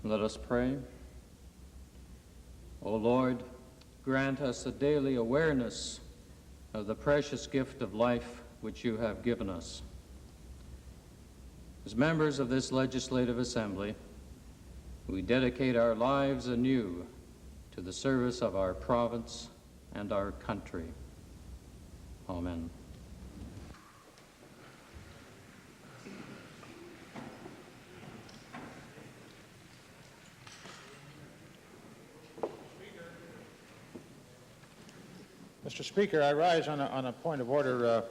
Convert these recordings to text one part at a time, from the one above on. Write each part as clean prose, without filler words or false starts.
Let us pray. O Lord, grant us a daily awareness of the precious gift of life which you have given us. As members of this legislative assembly, we dedicate our lives anew to the service of our province and our country. Amen. Mr. Speaker, I rise on a point of order.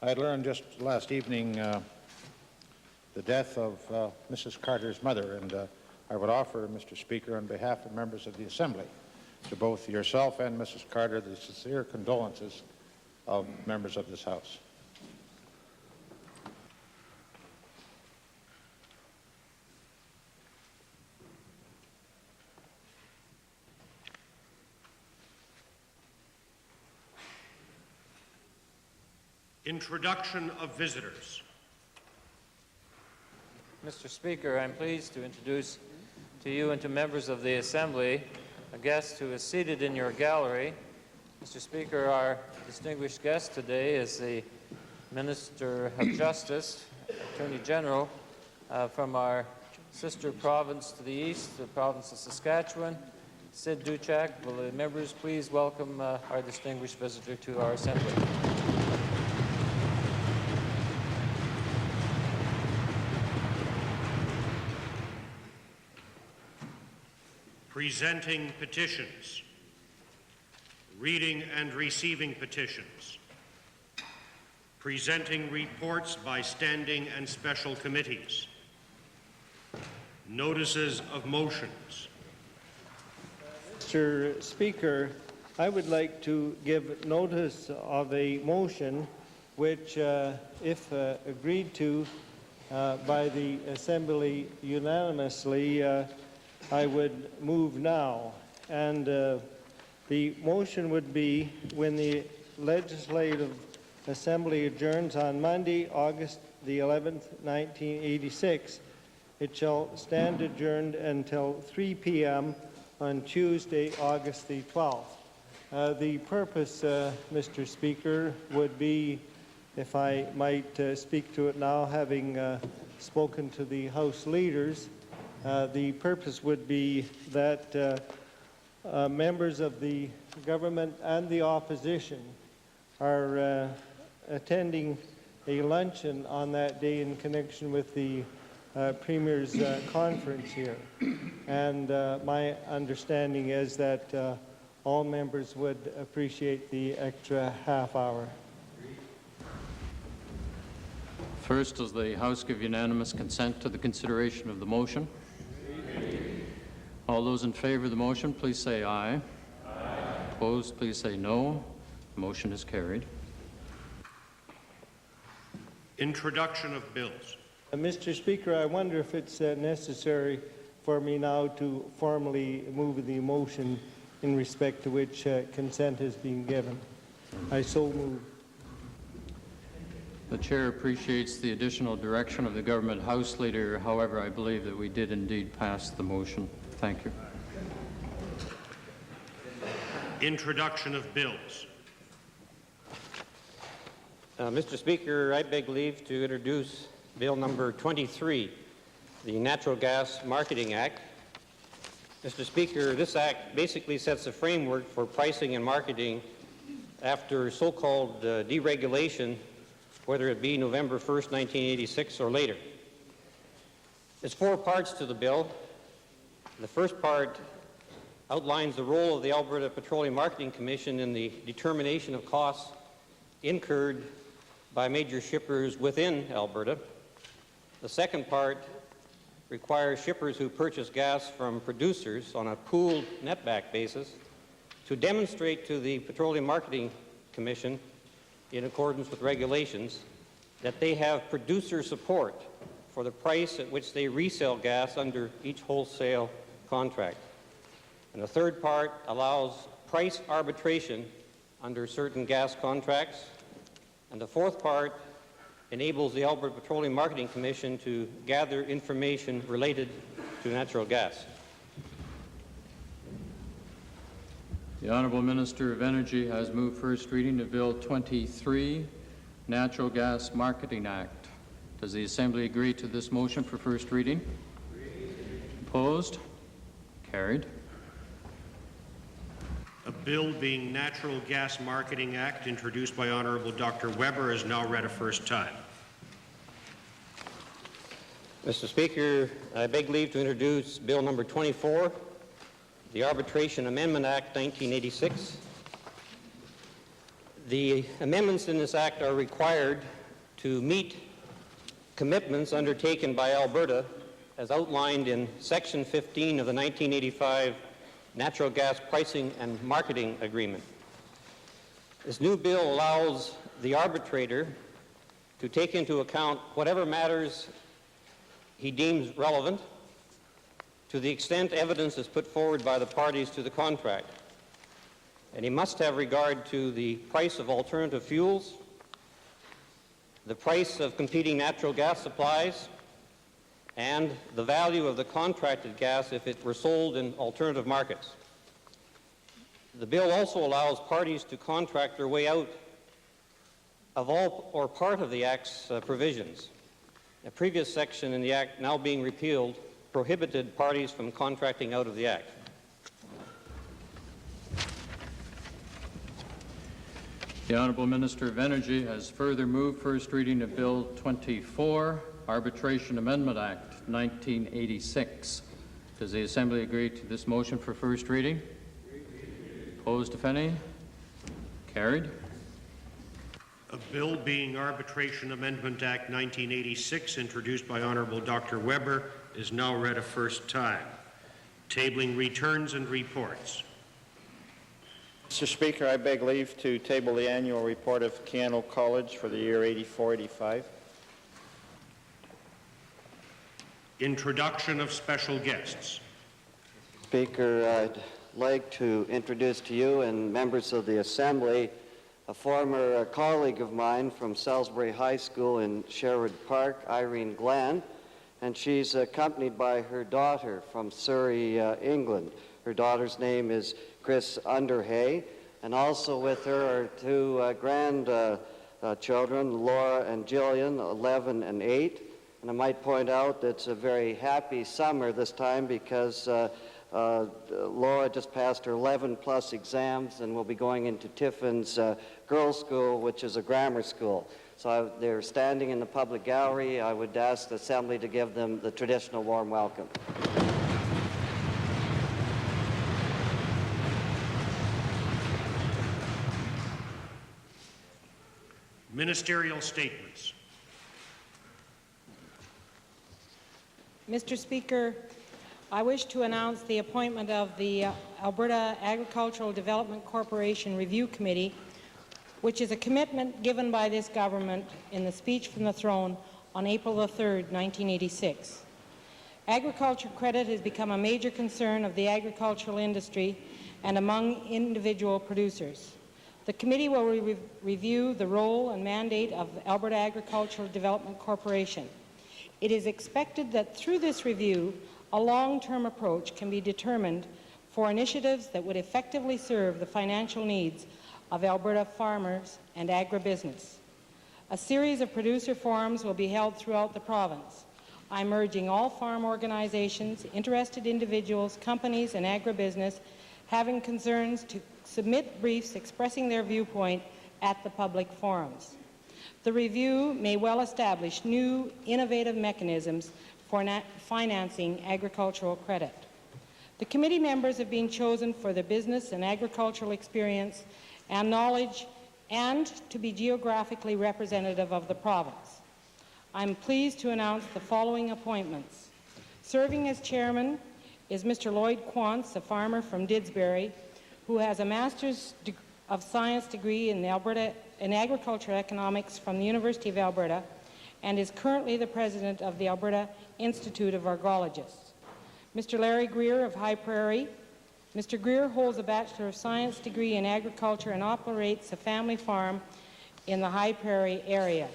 I had learned just last evening the death of Mrs. Carter's mother, and I would offer, Mr. Speaker, on behalf of members of the Assembly, to both yourself and Mrs. Carter, the sincere condolences of members of this House. Introduction of visitors. Mr. Speaker, I'm pleased to introduce to you and to members of the Assembly a guest who is seated in your gallery. Mr. Speaker, our distinguished guest today is the Minister of Justice, Attorney General from our sister province to the east, the province of Saskatchewan, Sid Duchak. Will the members please welcome our distinguished visitor to our Assembly? Presenting petitions, reading and receiving petitions, presenting reports by standing and special committees, notices of motions. Mr. Speaker, I would like to give notice of a motion which, if agreed to by the Assembly unanimously, I would move now. And the motion would be, when the Legislative Assembly adjourns on Monday, August the 11th, 1986, it shall stand adjourned until 3 p.m. on Tuesday, August the 12th. The purpose, Mr. Speaker, would be, if I might speak to it now, having spoken to the House leaders, the purpose would be that members of the government and the opposition are attending a luncheon on that day in connection with the Premier's conference here. And my understanding is that all members would appreciate the extra half hour. First, does the House give unanimous consent to the consideration of the motion? All those in favor of the motion, please say aye. Aye. Opposed, please say no. The motion is carried. Introduction of bills. Mr. Speaker, I wonder if it's necessary for me now to formally move the motion in respect to which consent is being given. I so move. The Chair appreciates the additional direction of the Government House Leader. However, I believe that we did indeed pass the motion. Thank you. Introduction of bills. Mr. Speaker, I beg leave to introduce Bill number 23, the Natural Gas Marketing Act. Mr. Speaker, this act basically sets a framework for pricing and marketing after so-called deregulation, whether it be November 1st, 1986 or later. There's 4 parts to the bill. The first part outlines the role of the Alberta Petroleum Marketing Commission in the determination of costs incurred by major shippers within Alberta. The second part requires shippers who purchase gas from producers on a pooled netback basis to demonstrate to the Petroleum Marketing Commission, in accordance with regulations, that they have producer support for the price at which they resell gas under each wholesale contract. And the third part allows price arbitration under certain gas contracts. And the fourth part enables the Alberta Petroleum Marketing Commission to gather information related to natural gas. The Honourable Minister of Energy has moved first reading of Bill 23, Natural Gas Marketing Act. Does the Assembly agree to this motion for first reading? Opposed? Carried. A bill being Natural Gas Marketing Act, introduced by Honourable Dr. Weber, is now read a first time. Mr. Speaker, I beg leave to introduce Bill number 24, the Arbitration Amendment Act 1986. The amendments in this act are required to meet commitments undertaken by Alberta as outlined in Section 15 of the 1985 Natural Gas Pricing and Marketing Agreement. This new bill allows the arbitrator to take into account whatever matters he deems relevant to the extent evidence is put forward by the parties to the contract. And he must have regard to the price of alternative fuels, the price of competing natural gas supplies, and the value of the contracted gas if it were sold in alternative markets. The bill also allows parties to contract their way out of all or part of the Act's provisions. A previous section in the Act, now being repealed, prohibited parties from contracting out of the Act. The Honourable Minister of Energy has further moved first reading of Bill 24, Arbitration Amendment Act 1986. Does the Assembly agree to this motion for first reading? Opposed, if any? Carried. A bill being Arbitration Amendment Act 1986, introduced by Honourable Dr. Weber, is now read a first time. Tabling returns and reports. Mr. Speaker, I beg leave to table the annual report of Keano College for the year 84-85. Introduction of special guests. Speaker, I'd like to introduce to you and members of the Assembly a former colleague of mine from Salisbury High School in Sherwood Park, Irene Glenn, and she's accompanied by her daughter from Surrey, England. Her daughter's name is Chris Underhay, and also with her are two grandchildren, Laura and Jillian, 11 and 8. And I might point out that it's a very happy summer this time because Laura just passed her 11+ exams and will be going into Tiffin's girls' school, which is a grammar school. So they're standing in the public gallery. I would ask the Assembly to give them the traditional warm welcome. Ministerial statements. Mr. Speaker, I wish to announce the appointment of the Alberta Agricultural Development Corporation Review Committee, which is a commitment given by this government in the speech from the throne on April the 3rd, 1986. Agriculture credit has become a major concern of the agricultural industry and among individual producers. The committee will review the role and mandate of Alberta Agricultural Development Corporation. It is expected that through this review, a long-term approach can be determined for initiatives that would effectively serve the financial needs of Alberta farmers and agribusiness. A series of producer forums will be held throughout the province. I'm urging all farm organizations, interested individuals, companies, and agribusiness having concerns to submit briefs expressing their viewpoint at the public forums. The review may well establish new, innovative mechanisms for financing agricultural credit. The committee members have been chosen for their business and agricultural experience and knowledge and to be geographically representative of the province. I'm pleased to announce the following appointments. Serving as chairman is Mr. Lloyd Quantz, a farmer from Didsbury, who has a Master's of Science degree in Agricultural Economics from the University of Alberta and is currently the president of the Alberta Institute of Argologists. Mr. Larry Greer of High Prairie. Mr. Greer holds a Bachelor of Science degree in Agriculture and operates a family farm in the High Prairie area.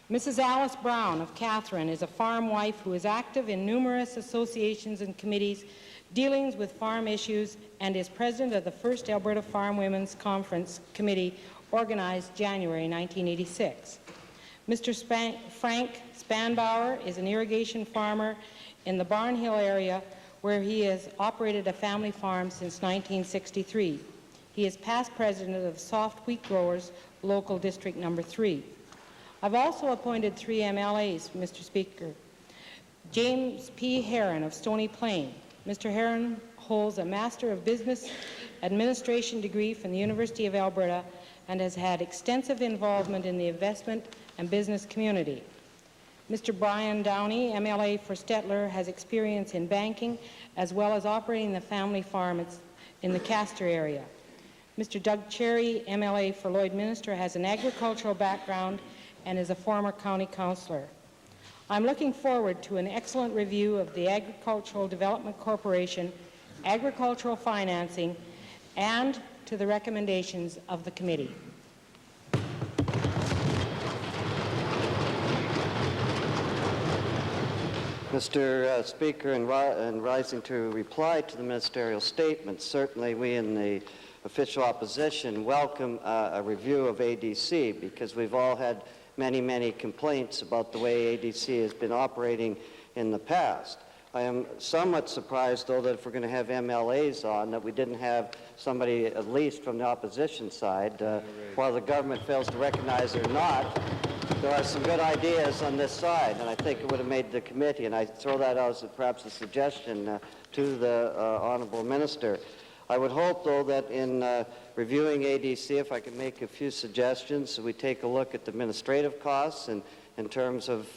Mrs. Alice Brown of Catherine is a farm wife who is active in numerous associations and committees dealing with farm issues and is president of the first Alberta Farm Women's Conference Committee organized January 1986. Mr. Frank Spanbauer is an irrigation farmer in the Barnhill area where he has operated a family farm since 1963. He is past president of Soft Wheat Growers Local District Number 3. I've also appointed 3 MLAs, Mr. Speaker. James P. Heron of Stony Plain. Mr. Heron holds a Master of Business Administration degree from the University of Alberta and has had extensive involvement in the investment and business community. Mr. Brian Downey, MLA for Stettler, has experience in banking as well as operating the family farm in the Castor area. Mr. Doug Cherry, MLA for Lloydminster, has an agricultural background and is a former county councillor. I'm looking forward to an excellent review of the Agricultural Development Corporation, agricultural financing, and to the recommendations of the committee. Mr. Speaker, in rising to reply to the ministerial statement, certainly we in the official opposition welcome a review of ADC because we've all had many complaints about the way ADC has been operating in the past. I am somewhat surprised, though, that if we're going to have MLAs on, that we didn't have somebody at least from the opposition side. While the government fails to recognize it or not, there are some good ideas on this side, and I think it would have made the committee, and I throw that out as perhaps a suggestion to the Honourable Minister. I would hope, though, that in reviewing ADC, if I could make a few suggestions, we take a look at the administrative costs and in terms of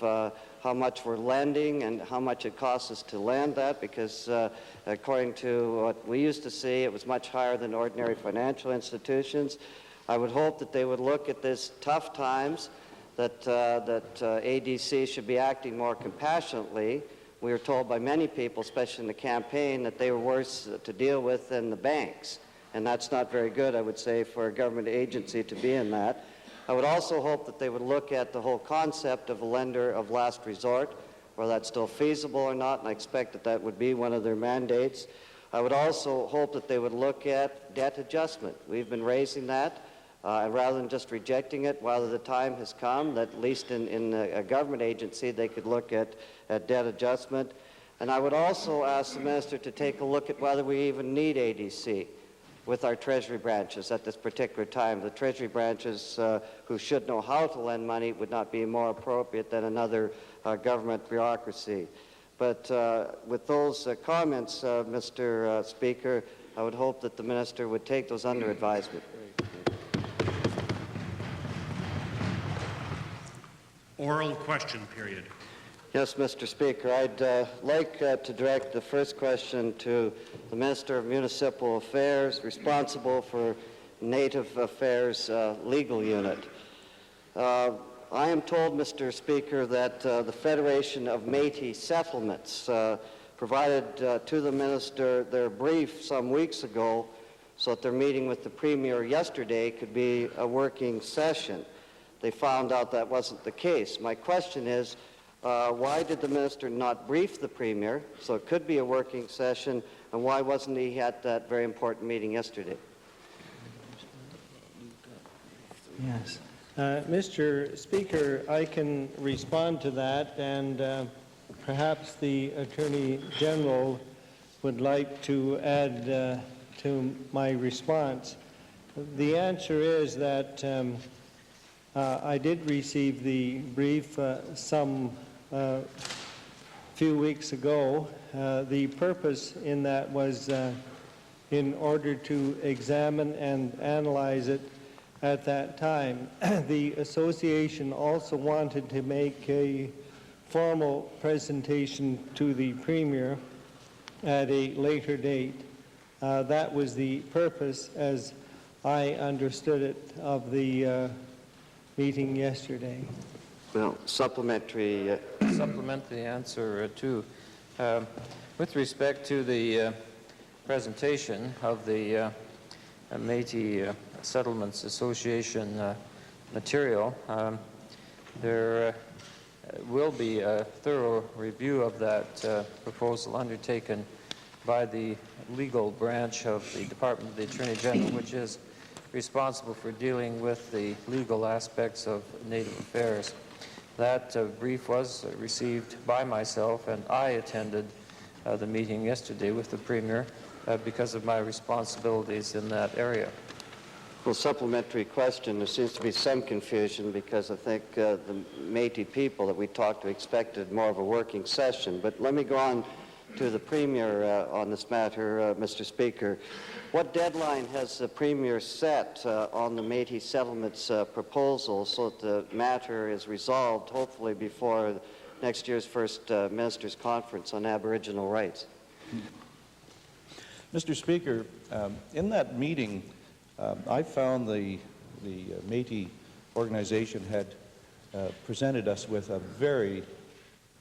how much we're lending and how much it costs us to lend that, because according to what we used to see, it was much higher than ordinary financial institutions. I would hope that they would look at this tough times, that ADC should be acting more compassionately. We were told by many people, especially in the campaign, that they were worse to deal with than the banks. And that's not very good, I would say, for a government agency to be in that. I would also hope that they would look at the whole concept of a lender of last resort, whether that's still feasible or not, and I expect that that would be one of their mandates. I would also hope that they would look at debt adjustment. We've been raising that. Rather than just rejecting it, while the time has come, that at least in a government agency, they could look at debt adjustment. And I would also ask the Minister to take a look at whether we even need ADC with our Treasury branches at this particular time. The Treasury branches who should know how to lend money would not be more appropriate than another government bureaucracy. But with those comments, Mr. Speaker, I would hope that the Minister would take those under advisement. Oral question period. Yes, Mr. Speaker. I'd like to direct the first question to the Minister of Municipal Affairs, responsible for Native Affairs Legal Unit. I am told, Mr. Speaker, that the Federation of Métis Settlements provided to the Minister their brief some weeks ago so that their meeting with the Premier yesterday could be a working session. They found out that wasn't the case. My question is, why did the Minister not brief the Premier so it could be a working session, and why wasn't he at that very important meeting yesterday? Yes. Mr. Speaker, I can respond to that, and perhaps the Attorney General would like to add to my response. The answer is that I did receive the brief some few weeks ago. The purpose in that was in order to examine and analyze it at that time. The association also wanted to make a formal presentation to the Premier at a later date. That was the purpose, as I understood it, of the meeting yesterday. Well, supplementary. Supplement the answer too. With respect to the presentation of the Métis Settlements Association material, there will be a thorough review of that proposal undertaken by the legal branch of the Department of the Attorney General, which is responsible for dealing with the legal aspects of Native affairs. That brief was received by myself, and I attended the meeting yesterday with the Premier because of my responsibilities in that area. Well, supplementary question. There seems to be some confusion because I think the Métis people that we talked to expected more of a working session. But let me go on to the Premier on this matter, Mr. Speaker. What deadline has the Premier set on the Métis settlements proposal so that the matter is resolved, hopefully before next year's first Ministers' Conference on Aboriginal Rights? Mr. Speaker, in that meeting, I found the Métis organization had presented us with a very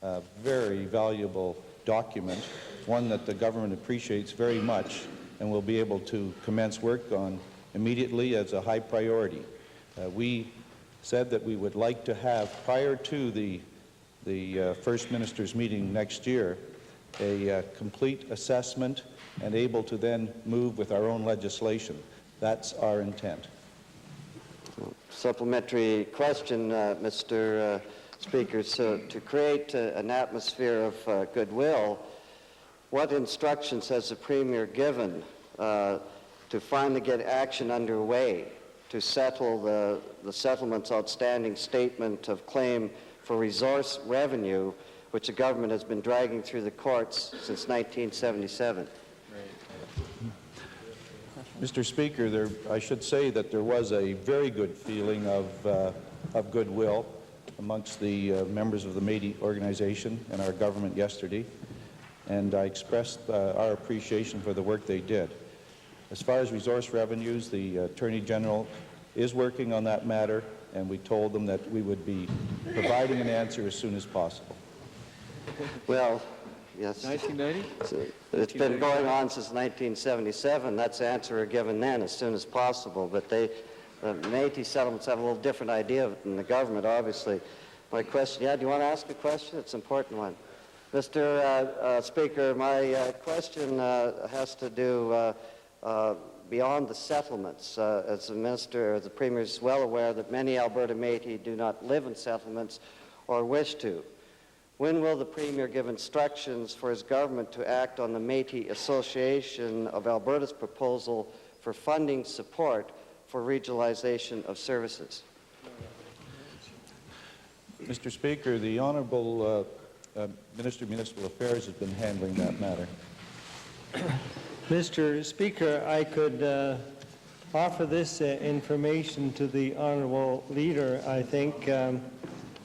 valuable document, one that the government appreciates very much and will be able to commence work on immediately as a high priority. We said that we would like to have, prior to the First Ministers' meeting next year, a complete assessment and able to then move with our own legislation. That's our intent. Supplementary question, Mr. Speaker. So to create an atmosphere of goodwill, what instructions has the Premier given to finally get action underway to settle the settlement's outstanding statement of claim for resource revenue, which the government has been dragging through the courts since 1977? Mr. Speaker, I should say that there was a very good feeling of goodwill amongst the members of the Métis organization and our government yesterday, and I expressed our appreciation for the work they did. As far as resource revenues, the Attorney General is working on that matter, and we told them that we would be providing an answer as soon as possible. Well, yes. 1990? It's been going on since 1977. That's the answer given then, as soon as possible. But the Métis settlements have a little different idea than the government, obviously. My question, do you want to ask a question? It's an important one. Mr. Speaker, my question has to do beyond the settlements. As the Minister, or the Premier is well aware that many Alberta Métis do not live in settlements or wish to. When will the Premier give instructions for his government to act on the Métis Association of Alberta's proposal for funding support for regionalization of services? Mr. Speaker, the Honourable Minister of Municipal Affairs has been handling that matter. Mr. Speaker, I could offer this information to the Honourable Leader. I think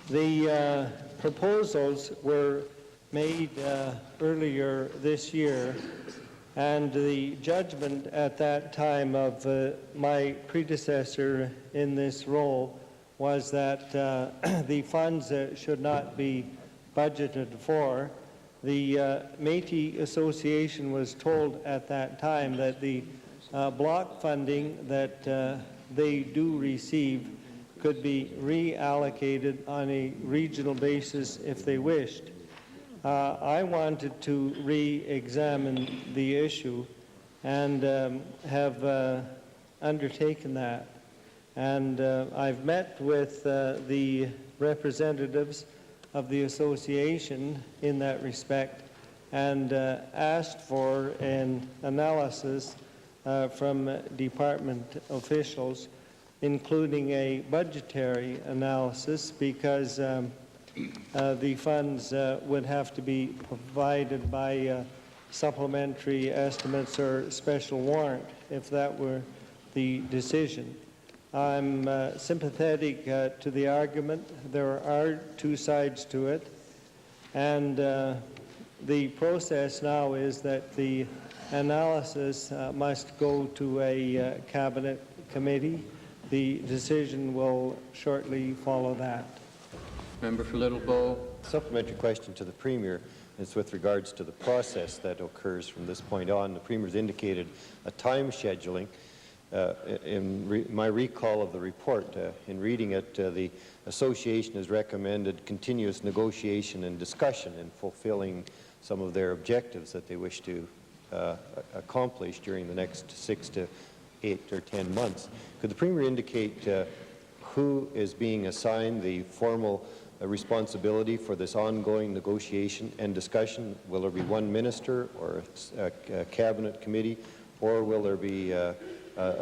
the proposals were made earlier this year, and the judgment at that time of my predecessor in this role was that the funds should not be budgeted for. The Métis Association was told at that time that the block funding that they do receive could be reallocated on a regional basis if they wished. I wanted to re-examine the issue and have undertaken that. And I've met with the representatives of the association in that respect and asked for an analysis from department officials, including a budgetary analysis, because the funds would have to be provided by supplementary estimates or special warrant if that were the decision. I'm sympathetic to the argument. There are two sides to it, and the process now is that the analysis must go to a cabinet committee. The decision will shortly follow that. Member for Little Bow. Supplementary question to the Premier is with regards to the process that occurs from this point on. The Premier's indicated a time scheduling. my recall of the report, in reading it, the association has recommended continuous negotiation and discussion in fulfilling some of their objectives that they wish to accomplish during the next 6 to 8 or 10 months. Could the Premier indicate who is being assigned the formal responsibility for this ongoing negotiation and discussion? Will there be one minister or a cabinet committee, or will there be a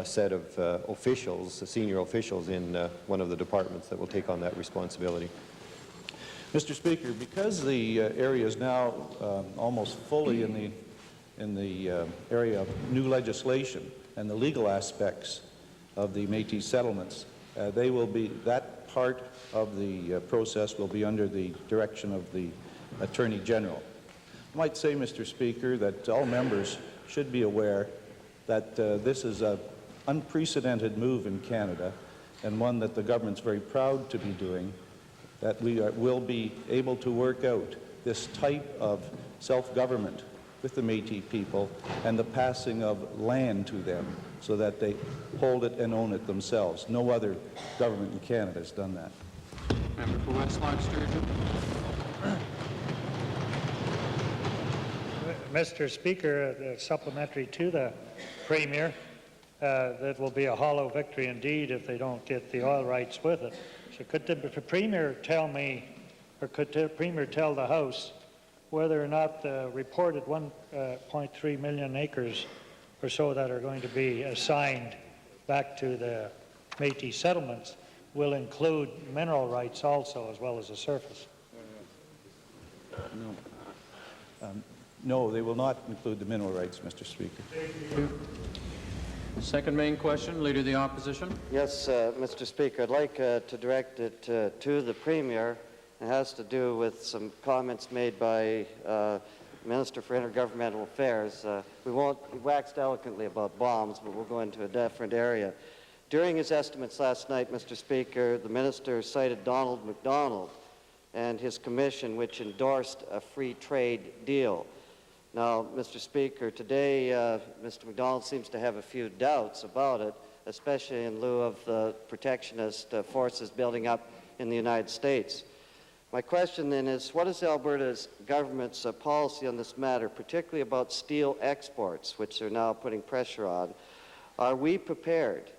set of officials, senior officials in one of the departments that will take on that responsibility? Mr. Speaker, because the area is now almost fully in the area of new legislation and the legal aspects of the Métis settlements, that part of the process will be under the direction of the Attorney General. I might say, Mr. Speaker, that all members should be aware that this is an unprecedented move in Canada, and one that the government's very proud to be doing, that we will be able to work out this type of self-government with the Métis people and the passing of land to them so that they hold it and own it themselves. No other government in Canada has done that. Member for Westlock Sturgeon. Mr. Speaker, supplementary to the Premier, that will be a hollow victory indeed if they don't get the oil rights with it. So could the Premier tell me, or could the Premier tell the House whether or not the reported 1.3 million acres or so that are going to be assigned back to the Métis settlements will include mineral rights also, as well as the surface? No. No, they will not include the mineral rights, Mr. Speaker. Second main question, Leader of the Opposition. Yes, Mr. Speaker, I'd like to direct it to the Premier. It has to do with some comments made by Minister for Intergovernmental Affairs. We won't wax eloquently about bombs, but we'll go into a different area. During his estimates last night, Mr. Speaker, the Minister cited Donald MacDonald and his commission, which endorsed a free trade deal. Now, Mr. Speaker, today Mr. MacDonald seems to have a few doubts about it, especially in lieu of the protectionist forces building up in the United States. My question then is, what is Alberta's government's policy on this matter, particularly about steel exports, which they're now putting pressure on? Are we prepared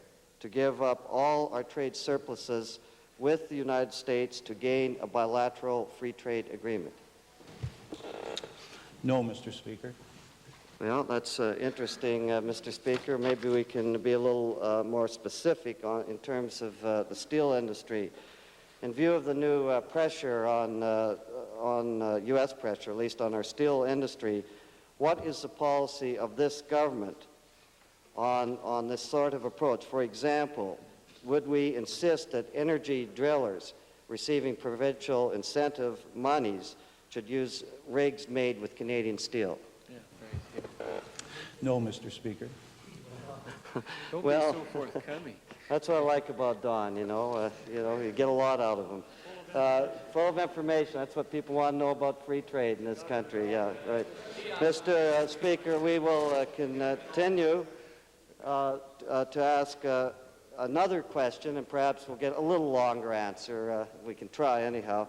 to give up all our trade surpluses with the United States to gain a bilateral free trade agreement? No, Mr. Speaker. Well, that's interesting, Mr. Speaker. Maybe we can be a little more specific in terms of the steel industry. In view of the new pressure on U.S. pressure, at least on our steel industry, what is the policy of this government on this sort of approach? For example, would we insist that energy drillers receiving provincial incentive monies should use rigs made with Canadian steel? No, Mr. Speaker. Don't Well, be so forthcoming. That's what I like about Don, you get a lot out of him. Full of information, that's what people want to know about free trade in this country, yeah, right. Mr. Speaker, we will continue to ask another question, and perhaps we'll get a little longer answer. We can try anyhow.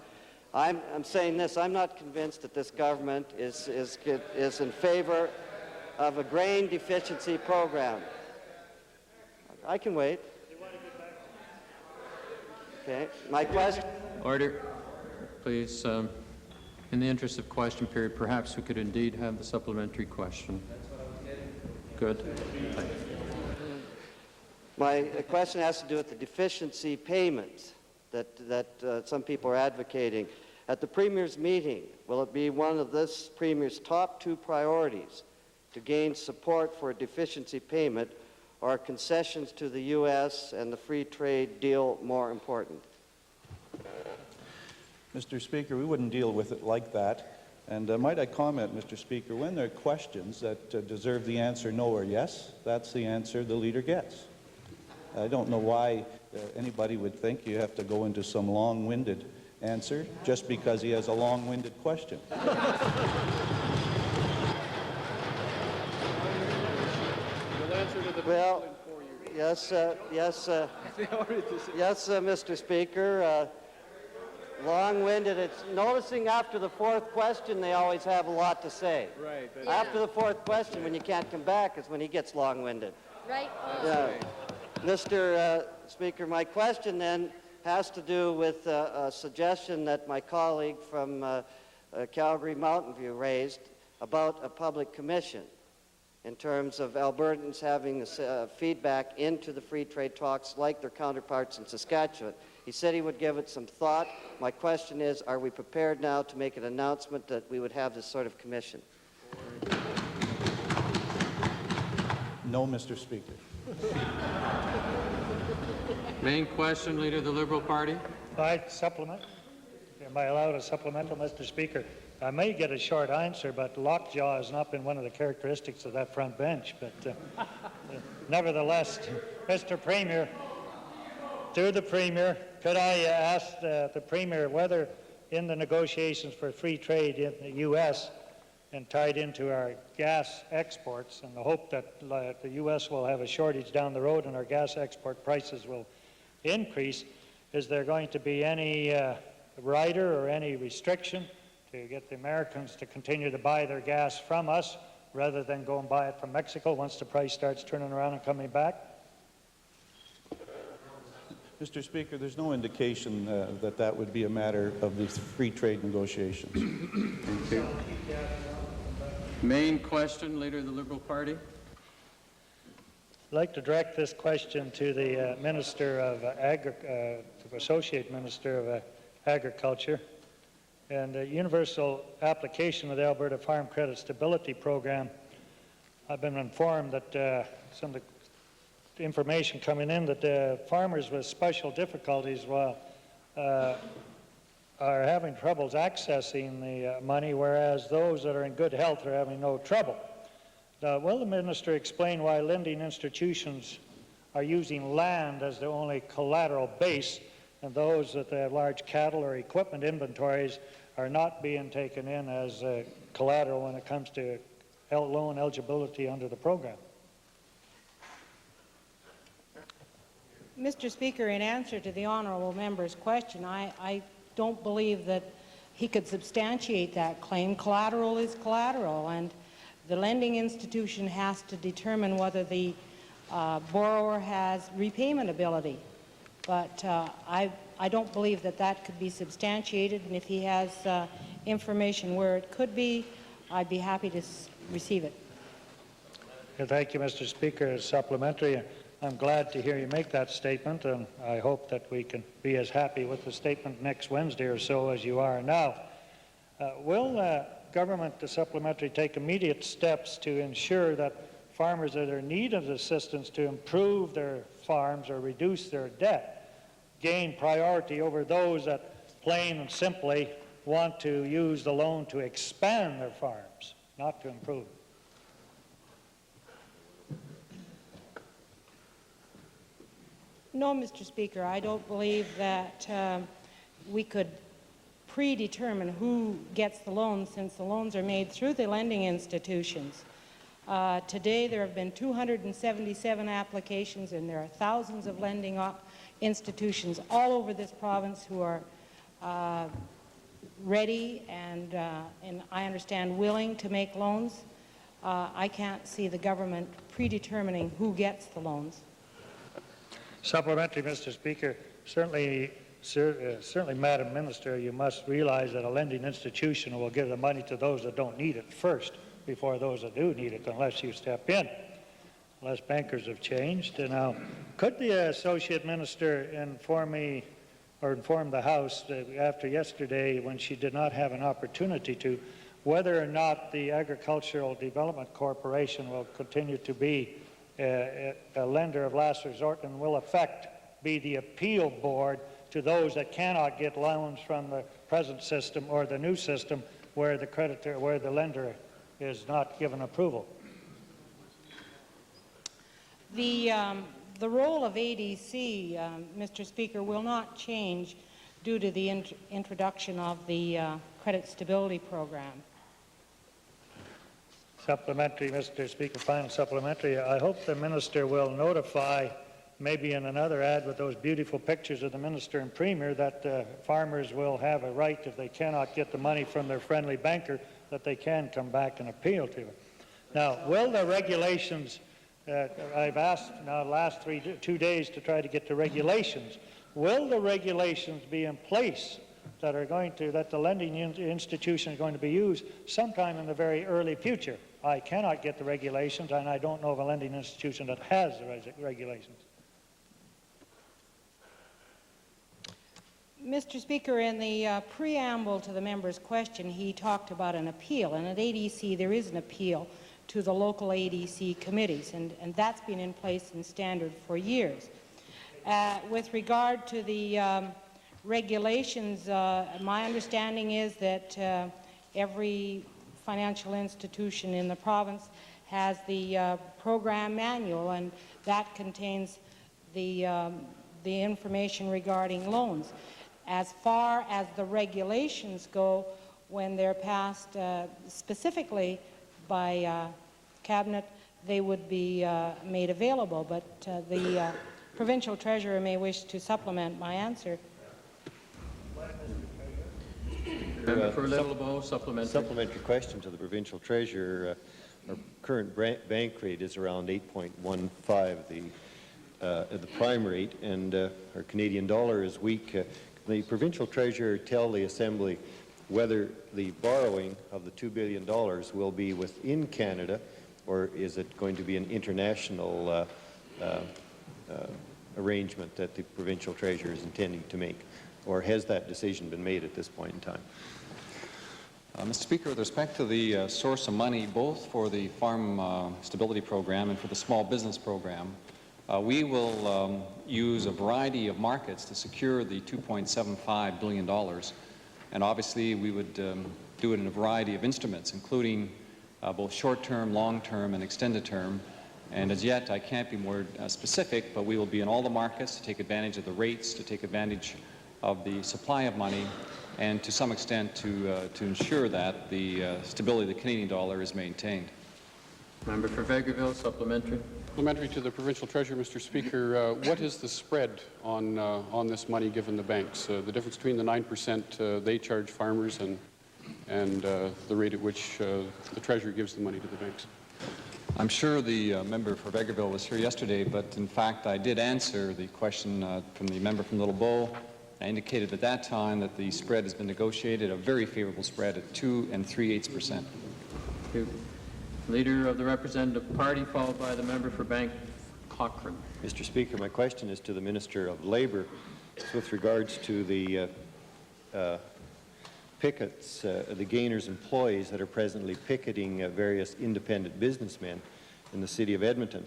I'm saying this, I'm not convinced that this government is in favor of a grain deficiency program. I can wait. Okay, my question. Order. Please, in the interest of question period, perhaps we could indeed have the supplementary question. Good. My question has to do with the deficiency payments that some people are advocating. At the Premier's meeting, will it be one of this Premier's top 2 priorities to gain support for a deficiency payment, or are concessions to the U.S. and the free trade deal more important? Mr. Speaker, we wouldn't deal with it like that. And might I comment, Mr. Speaker, when there are questions that deserve the answer no or yes, that's the answer the leader gets. I don't know why anybody would think you have to go into some long-winded answer just because he has a long-winded question. Well, Yes, Mr. Speaker. Long-winded. It's noticing after the fourth question, they always have a lot to say. Right. After the fourth question, when you can't come back, is when he gets long-winded. Right. Yeah. Mr. Speaker, my question then has to do with a suggestion that my colleague from Calgary Mountain View raised about a public commission in terms of Albertans having feedback into the free trade talks like their counterparts in Saskatchewan. He said he would give it some thought. My question is, are we prepared now to make an announcement that we would have this sort of commission? No, Mr. Speaker. Main question, Leader of the Liberal Party. I supplement. Am I allowed a supplemental, Mr. Speaker? I may get a short answer, but lockjaw has not been one of the characteristics of that front bench. But nevertheless, Mr. Premier, to the Premier, could I ask the Premier whether in the negotiations for free trade in the U.S. and tied into our gas exports and the hope that the U.S. will have a shortage down the road and our gas export prices will increase, is there going to be any rider or any restriction to get the Americans to continue to buy their gas from us rather than go and buy it from Mexico once the price starts turning around and coming back? Mr. Speaker, there's no indication that that would be a matter of the free trade negotiations. Thank you. Main question, Leader of the Liberal Party. I'd like to direct this question to the Minister of Associate Minister of Agriculture. And universal application of the Alberta Farm Credit Stability Program. I've been informed that some of the information coming in that farmers with special difficulties are having troubles accessing the money, whereas those that are in good health are having no trouble. Will the Minister explain why lending institutions are using land as the only collateral base, and those that have large cattle or equipment inventories are not being taken in as collateral when it comes to loan eligibility under the program? Mr. Speaker, in answer to the honourable member's question, I don't believe that he could substantiate that claim. Collateral is collateral, and the lending institution has to determine whether the borrower has repayment ability. But I don't believe that that could be substantiated, and if he has information where it could be, I'd be happy to receive it. Thank you, Mr. Speaker. As supplementary, I'm glad to hear you make that statement, and I hope that we can be as happy with the statement next Wednesday or so as you are now. Will government, the supplementary, take immediate steps to ensure that farmers that are in need of assistance to improve their farms or reduce their debt gain priority over those that plain and simply want to use the loan to expand their farms, not to improve? No, Mr. Speaker, I don't believe that we could predetermine who gets the loans, since the loans are made through the lending institutions. Today there have been 277 applications, and there are thousands of lending institutions all over this province who are ready and I understand willing to make loans. I can't see the government predetermining who gets the loans. Supplementary, Mr. Speaker. Certainly, Madam Minister, you must realize that a lending institution will give the money to those that don't need it first before those that do need it, unless you step in, unless bankers have changed. Now, could the Associate Minister inform me or inform the House after yesterday, when she did not have an opportunity to, whether or not the Agricultural Development Corporation will continue to be a lender of last resort and will be the appeal board to those that cannot get loans from the present system or the new system where the creditor, where the lender is not given approval? The role of ADC, Mr. Speaker, will not change due to the introduction of the Credit Stability Program. Supplementary, Mr. Speaker, final supplementary. I hope the Minister will notify maybe in another ad with those beautiful pictures of the Minister and Premier, that farmers will have a right, if they cannot get the money from their friendly banker, that they can come back and appeal to it. Now, will the regulations, I've asked now the last 2 days to try to get the regulations, will the regulations be in place that are going to, that the lending institution is going to be used sometime in the very early future? I cannot get the regulations, and I don't know of a lending institution that has the regulations. Mr. Speaker, in the preamble to the member's question, he talked about an appeal, and at ADC there is an appeal to the local ADC committees, and that's been in place and standard for years. With regard to the regulations, my understanding is that every financial institution in the province has the program manual, and that contains the information regarding loans. As far as the regulations go, when they're passed specifically by Cabinet, they would be made available, but the provincial treasurer may wish to supplement my answer. Member for Little Bow, supplementary. Supplementary question to the provincial treasurer. Our current bank rate is around 8.15, the prime rate, and our Canadian dollar is weak. The provincial treasurer tell the Assembly whether the borrowing of the $2 billion will be within Canada, or is it going to be an international arrangement that the provincial treasurer is intending to make, or has that decision been made at this point in time? Mr. Speaker, with respect to the source of money, both for the Farm Stability Program and for the Small Business Program, we will use a variety of markets to secure the $2.75 billion. And obviously, we would do it in a variety of instruments, including both short-term, long-term, and extended term. And as yet, I can't be more specific, but we will be in all the markets to take advantage of the rates, to take advantage of the supply of money, and to some extent to ensure that the stability of the Canadian dollar is maintained. Member for Vegreville, supplementary. Supplementary to the provincial treasurer, Mr. Speaker. What is the spread on this money given the banks? The difference between the 9% they charge farmers and the rate at which the treasurer gives the money to the banks? I'm sure the member for Vegreville was here yesterday, but in fact I did answer the question from the member from Little Bow. I indicated at that time that the spread has been negotiated, a very favorable spread at 2 3/8%. Thank you. Leader of the representative party, followed by the member for Bank Cochrane. Mr. Speaker, my question is to the Minister of Labour. It's with regards to the pickets, the Gainers employees that are presently picketing various independent businessmen in the city of Edmonton.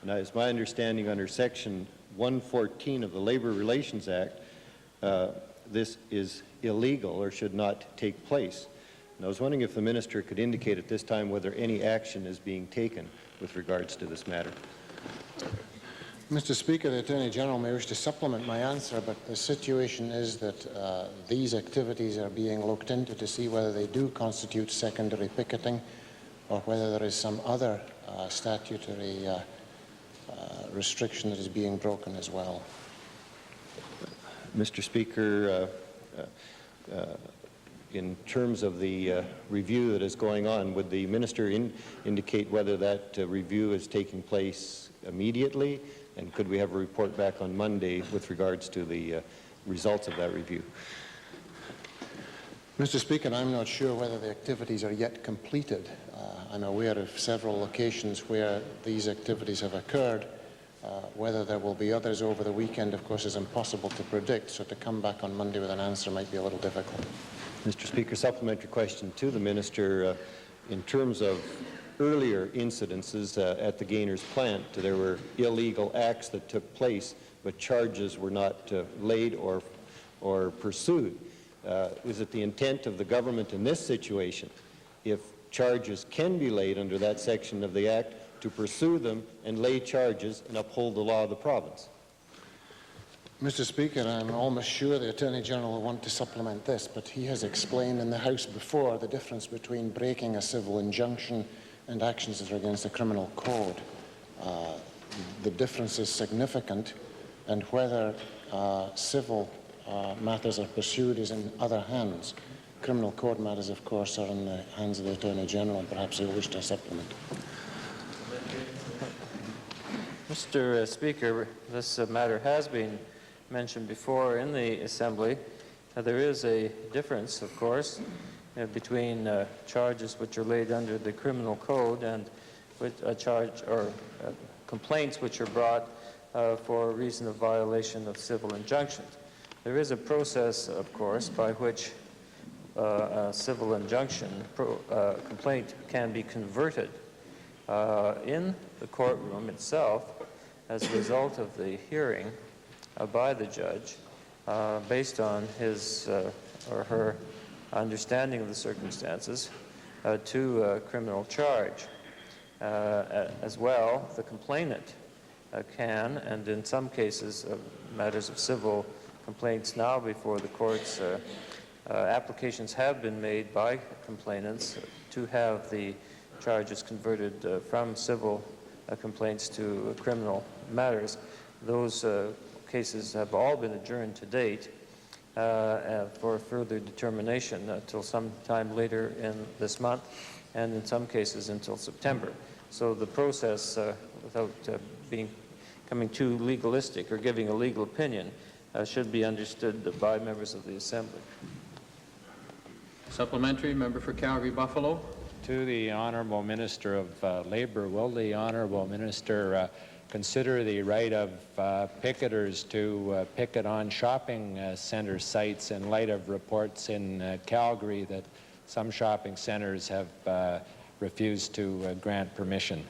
And it's my understanding under Section 114 of the Labour Relations Act, this is illegal or should not take place. And I was wondering if the Minister could indicate at this time whether any action is being taken with regards to this matter. Mr. Speaker, the Attorney General may wish to supplement my answer, but the situation is that these activities are being looked into to see whether they do constitute secondary picketing or whether there is some other statutory restriction that is being broken as well. Mr. Speaker, in terms of the review that is going on, would the Minister indicate whether that review is taking place immediately? And could we have a report back on Monday with regards to the results of that review? Mr. Speaker, I'm not sure whether the activities are yet completed. I'm aware of several locations where these activities have occurred. Whether there will be others over the weekend, of course, is impossible to predict, so to come back on Monday with an answer might be a little difficult. Mr. Speaker, supplementary question to the Minister. In terms of earlier incidences at the Gainers plant, there were illegal acts that took place, but charges were not laid or pursued. Is it the intent of the government in this situation, if charges can be laid under that section of the Act, to pursue them and lay charges and uphold the law of the province? Mr. Speaker, I'm almost sure the Attorney General will want to supplement this, but he has explained in the House before the difference between breaking a civil injunction and actions that are against the criminal code. the difference is significant and whether civil matters are pursued is in other hands. Criminal court matters, of course, are in the hands of the Attorney General, and perhaps he'll wish to supplement. Mr. Speaker, this matter has been mentioned before in the Assembly. There is a difference, of course, between charges which are laid under the criminal code and with a charge or complaints which are brought for a reason of violation of civil injunctions. There is a process, of course, by which a civil injunction complaint can be converted in the courtroom itself as a result of the hearing by the judge based on his or her understanding of the circumstances to a criminal charge. As well, the complainant can, and in some cases, matters of civil complaints now before the courts, applications have been made by complainants to have the charges converted from civil complaints to criminal matters. Those cases have all been adjourned to date for further determination until sometime later in this month, and in some cases until September. So the process, without becoming too legalistic or giving a legal opinion, should be understood by members of the Assembly. Supplementary, member for Calgary-Buffalo. To the Honourable Minister of Labour, will the Honourable Minister consider the right of picketers to picket on shopping centre sites in light of reports in Calgary that some shopping centres have refused to grant permission?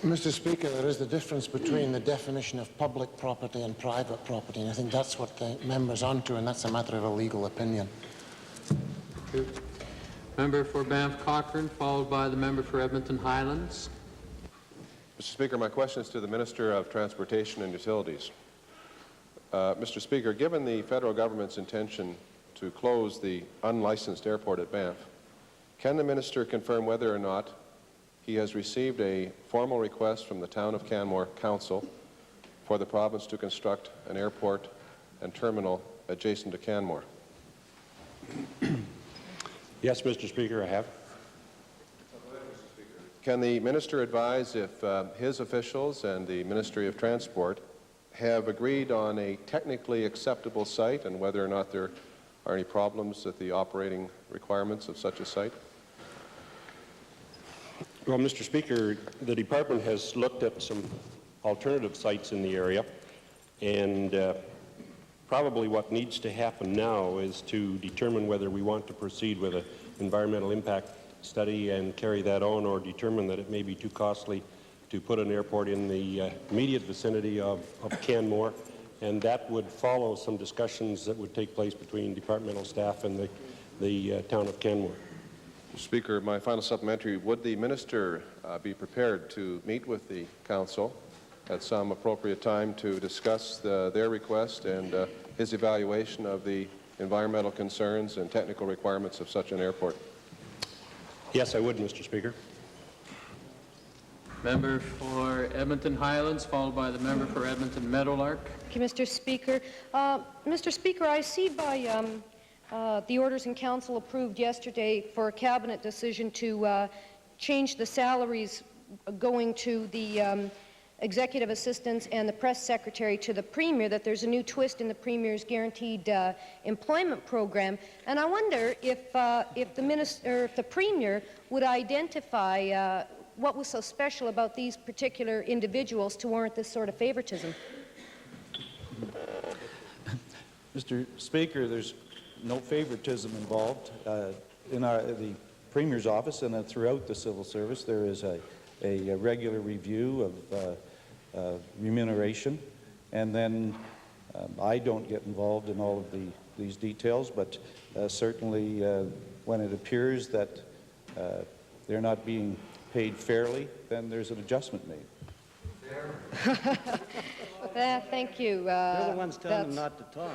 Mr. Speaker, there is the difference between the definition of public property and private property, and I think that's what the member's onto, and that's a matter of a legal opinion. Member for Banff Cochrane, followed by the member for Edmonton Highlands. Mr. Speaker, my question is to the Minister of Transportation and Utilities. Mr. Speaker, given the federal government's intention to close the unlicensed airport at Banff, can the minister confirm whether or not he has received a formal request from the Town of Canmore Council for the province to construct an airport and terminal adjacent to Canmore? Yes, Mr. Speaker, I have. Can the minister advise if his officials and the Ministry of Transport have agreed on a technically acceptable site and whether or not there are any problems with the operating requirements of such a site? Well, Mr. Speaker, the department has looked at some alternative sites in the area, and probably what needs to happen now is to determine whether we want to proceed with an environmental impact study and carry that on, or determine that it may be too costly to put an airport in the immediate vicinity of Canmore, and that would follow some discussions that would take place between departmental staff and the town of Canmore. Mr. Speaker, my final supplementary, would the minister be prepared to meet with the council at some appropriate time to discuss their request and his evaluation of the environmental concerns and technical requirements of such an airport? Yes, I would, Mr. Speaker. Member for Edmonton Highlands, followed by the member for Edmonton Meadowlark. Thank you, Mr. Speaker. Mr. Speaker, I see by the orders in council approved yesterday for a cabinet decision to change the salaries going to the executive assistants and the press secretary to the premier, that there's a new twist in the premier's guaranteed employment program, and I wonder if the premier would identify what was so special about these particular individuals to warrant this sort of favoritism. Mr. Speaker, there's no favoritism involved. In the Premier's office and throughout the civil service, there is a regular review of remuneration, and then I don't get involved in all of these details, but certainly when it appears that they're not being paid fairly, then there's an adjustment made. Thank you. They're the ones telling them not to talk.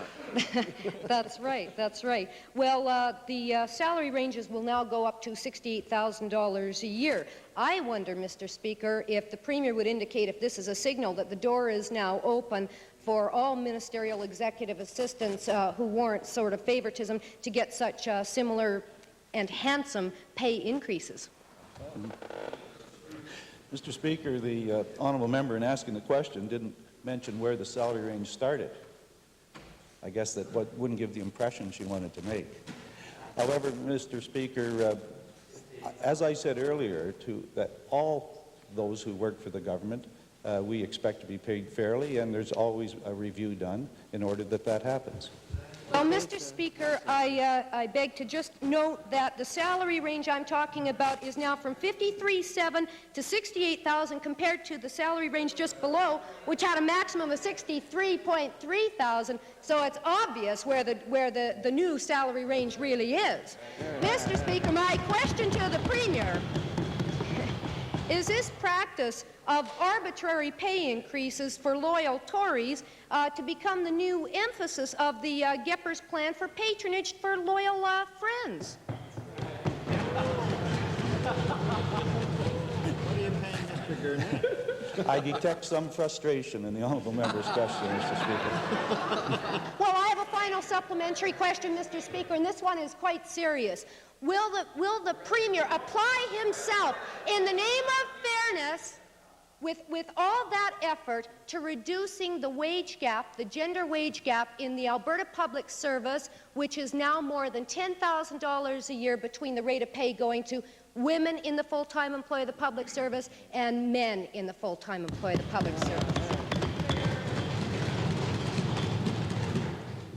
That's right, that's right. Well, the salary ranges will now go up to $68,000 a year. I wonder, Mr. Speaker, if the Premier would indicate if this is a signal that the door is now open for all ministerial executive assistants who warrant sort of favoritism to get such similar and handsome pay increases. Mr. Speaker, the honourable member in asking the question didn't mention where the salary range started. I guess that wouldn't give the impression she wanted to make. However, Mr. Speaker, as I said earlier, that all those who work for the government, we expect to be paid fairly, and there's always a review done in order that that happens. Well, Mr. Speaker, I beg to just note that the salary range I'm talking about is now from $53,700 to $68,000 compared to the salary range just below, which had a maximum of $63,300. So it's obvious where the new salary range really is. Mr. Speaker, my question to the Premier is this practice of arbitrary pay increases for loyal Tories to become the new emphasis of the Gepper's plan for patronage for loyal Friends? I detect some frustration in the honourable member's question, Mr. Speaker. Well, I have a final supplementary question, Mr. Speaker, and this one is quite serious. Will the Premier apply himself in the name of fairness with all that effort to reducing the wage gap, the gender wage gap in the Alberta Public Service, which is now more than $10,000 a year between the rate of pay going to women in the full-time employ of the public service and men in the full-time employ of the public service?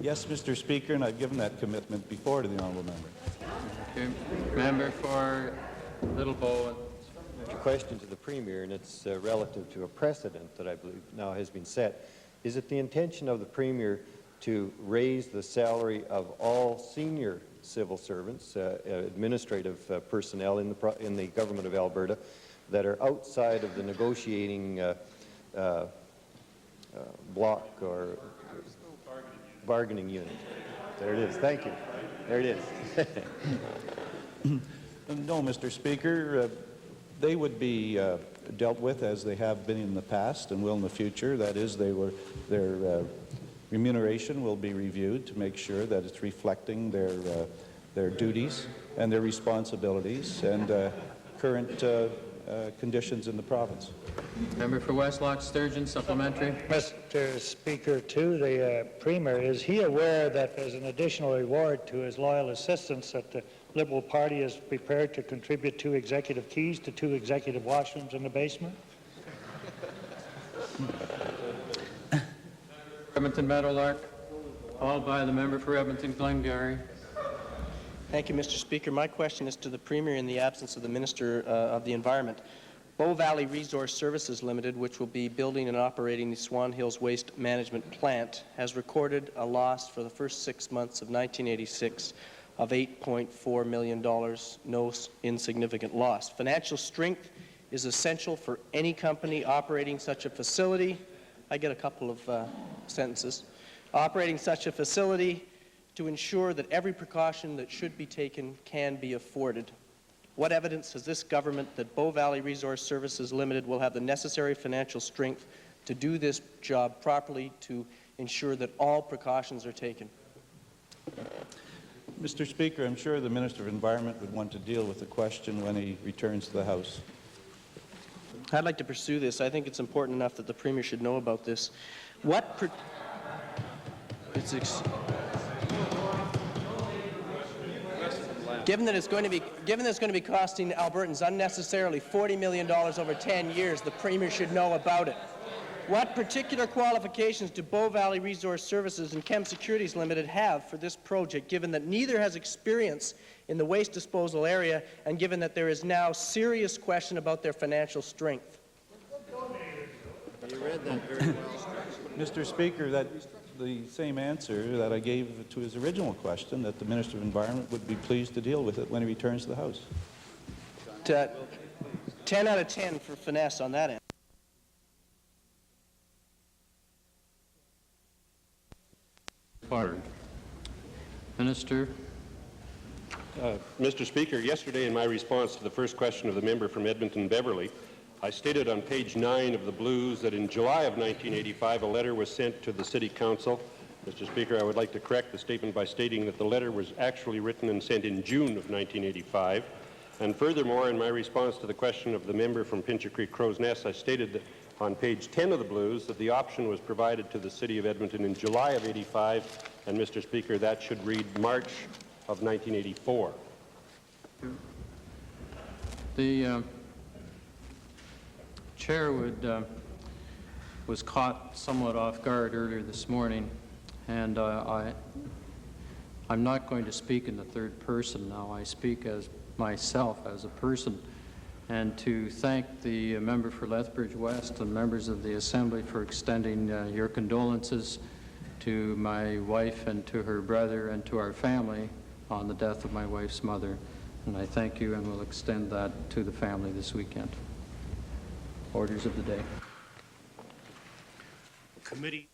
Yes, Mr. Speaker, and I've given that commitment before to the honourable member. Thank you. Member for Little Bow. A question to the Premier, and it's relative to a precedent that I believe now has been set. Is it the intention of the Premier to raise the salary of all senior civil servants, administrative personnel in the government of Alberta that are outside of the negotiating block or bargaining unit? There it is. Thank you. There it is. No, Mr. Speaker. They would be dealt with as they have been in the past and will in the future. That is, their remuneration will be reviewed to make sure that it's reflecting their duties and their responsibilities and current conditions in the province. Member for Westlock Sturgeon, supplementary. Mr. Speaker, to the Premier, is he aware that as an additional reward to his loyal assistants that the Liberal Party is prepared to contribute 2 executive keys to 2 executive washrooms in the basement? Edmonton Meadowlark, followed by the member for Edmonton Glengarry. Thank you, Mr. Speaker. My question is to the Premier in the absence of the Minister of the Environment. Bow Valley Resource Services Limited, which will be building and operating the Swan Hills Waste Management Plant, has recorded a loss for the first 6 months of 1986 of $8.4 million, no insignificant loss. Financial strength is essential for any company operating such a facility. I get a couple of sentences. Operating such a facility to ensure that every precaution that should be taken can be afforded. What evidence has this government that Bow Valley Resource Services Limited will have the necessary financial strength to do this job properly to ensure that all precautions are taken? Mr. Speaker, I'm sure the Minister of Environment would want to deal with the question when he returns to the House. I'd like to pursue this. I think it's important enough that the Premier should know about this. Given that it's going to be costing Albertans unnecessarily $40 million over 10 years, the Premier should know about it. What particular qualifications do Bow Valley Resource Services and Chem Securities Limited have for this project, given that neither has experience in the waste disposal area and given that there is now serious question about their financial strength? You read that very well. Mr. Speaker, that's the same answer that I gave to his original question, that the Minister of Environment would be pleased to deal with it when he returns to the House. 10 out of 10 for finesse on that end. required. Minister. Mr. Speaker, yesterday in my response to the first question of the member from Edmonton-Beverly, I stated on page 9 of the Blues that in July of 1985 a letter was sent to the City Council. Mr. Speaker, I would like to correct the statement by stating that the letter was actually written and sent in June of 1985. And furthermore, in my response to the question of the member from Pincher Creek Crow's Nest, I stated that on page 10 of the Blues that the option was provided to the City of Edmonton in July of 85, and Mr. Speaker, that should read March of 1984. The chair was caught somewhat off guard earlier this morning, and I'm not going to speak in the third person now. I speak as myself, as a person, and to thank the member for Lethbridge West and members of the Assembly for extending your condolences to my wife and to her brother and to our family on the death of my wife's mother. And I thank you and will extend that to the family this weekend. Orders of the day. Committee.